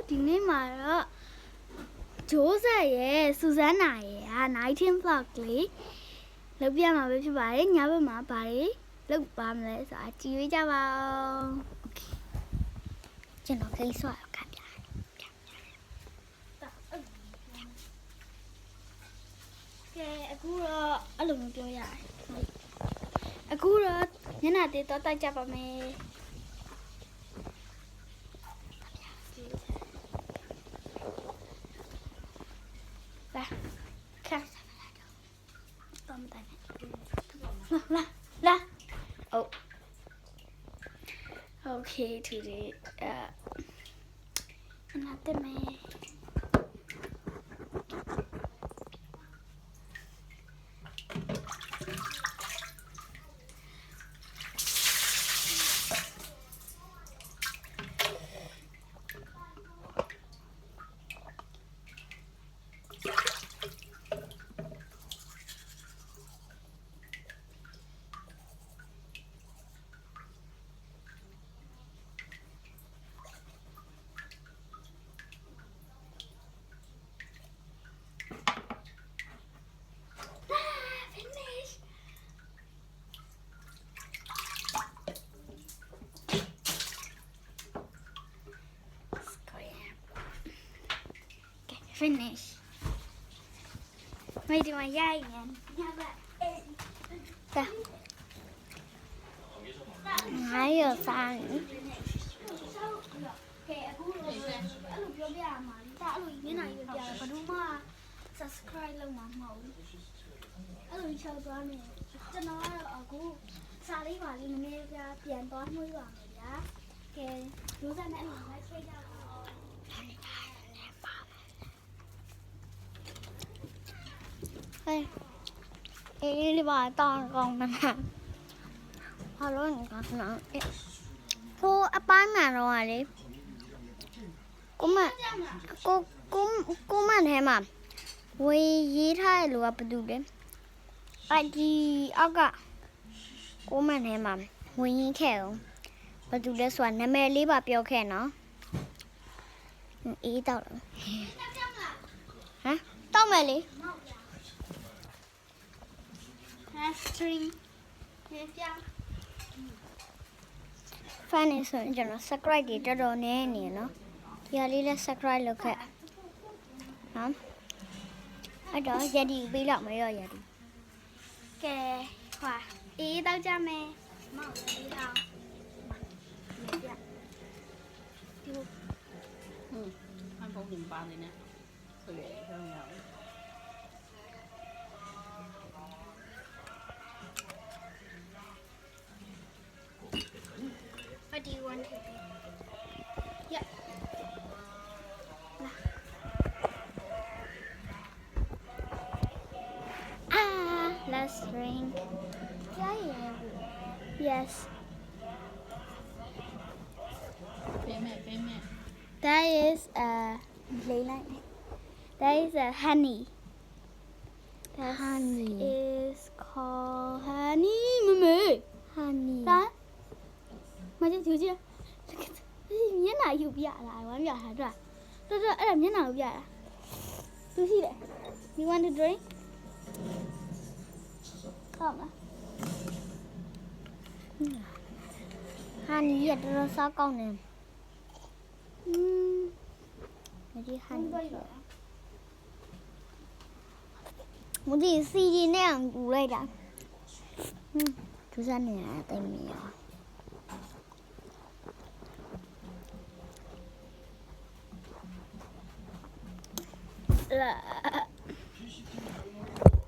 ဒီနေ့မှာတော့ဂျိုးဆက်ရဲ့စူဇန်နာရဲ့19 vlog လေးလုပ်ပြမှာပဲဖြစ်ပါတယ်ညဘက်မှာဘာတွေလုပ်ပါမလဲဆိုတာကြည့်ရကြပါဦးโอเคကျွန်တော်ခိတ်ဆွာခတ်ပြကဲအခုတော့အဲ့လိုမျိုးပြောရတယ်အခုတော့ညနေတေးတော့တိုက်ကြပါမယ်လာခါစားလာတော့တော့မတိုင်းလာ oh okay today another man finish ไม่ดูมาย่ายงั้นย่าแบบจ้ะ还有3ကဲအခုအဲ့လိုပြောပြရမှာဒါအဲ့လိုမျက်နှာကြီးပြရတယ်ဘယ်သူမှ subscribe လုပ်မှာမဟုတ်ဘူးအဲ့လိုချောက်သွားနေကျွန်တော်ကတော့အခုစာလေးပါလေးနည်းနည်းပြန်သွားနှွှေးပါမယ်ဗျာကဲရိုးစက်နဲ့အဲ့လိုလိုက်ချိန်ကြပါအေးဘာတောင်းကောင်းမှာဘာလို့နေကနော်ကိုအပိုင်းမှာတော့လေကိုမထဲမှာဝေးရေးထားတဲ့လူကဘယ်သူလဲအဲ့ဒီအောက်ကကိုမထဲမှာဝင်ရင်ခဲ့အောင်ဘယ်သူလဲဆိုတာနာမည်လေးပါပြောခဲ့နော်အေးတော့ဟမ်တောက်မယ်လေstring fan နေဆိုရင်ကျွန်တော် subscribe တွေတော်တော်နဲ့နေနော်ဒီဟာလေးလည်း subscribe လုပ်ခဲ့နော်အဲ့တော့ရည်ဒီပေးလောက်မရောရည်ဒီကဲဟွာအေးတောက်ကြမယ်မောက်လေးတော့ဒီ看风景吧的呢，特别重要。What do you want to be? Yeah. Let's drink. Yes. That is that is honey. That Honey. is called honey, mummy. Honey. မကြည့်ကြည့်မျက်နှာယူပြလာဝမ်းပြတာတွေ့တော်အဲ့ဒါမျက်နှာကိုပြတာသူရှိတယ် You want to drink? ကောင်းလား Honey ရတော့စားကောင်းတယ်။ဒီ honey မဒီစီဒီနဲ့အောင်ကူလိုက်တာ။သူစားနေတာတိတ်မရ။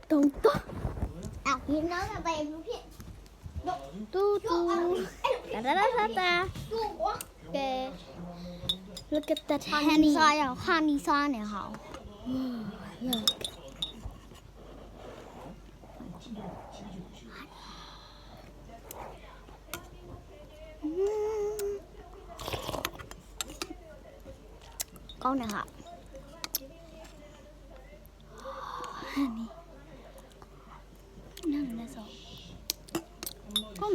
咚咚啊，你拿那白薯片，嘟嘟哒哒哒哒哒Okay Look at that honey 沙呀，honey 沙呢好。Look。ကောင်းတယ်ဟာ honey နားလည်းဆိုကောင်း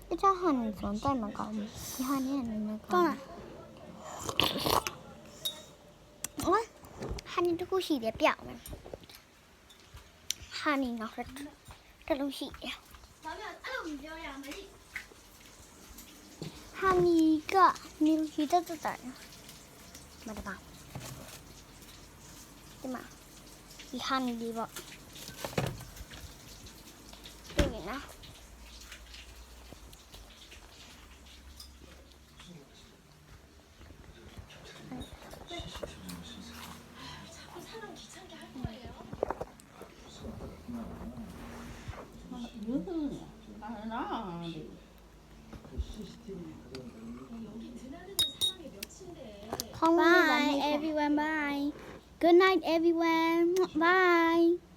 တခြား honey ဆိုတော့တိုက်မကောင်းဘူးဒီ honey ကနည်းနည်းကောင်း လား တစ်ခုရှိတယ်ပြအောင်မယ်ဟာနီနောက်တစ်လုံးရှိတယ် ဘာပြောအဲ့လိုပြောရမယ် ဟာနီကနီရှိတဲ့တဲ့မတပါဒီမှာဒီဟာနီလေးပေါ့တွေ့ရင်နော် Bye everyone. Bye. Good night everyone. Bye.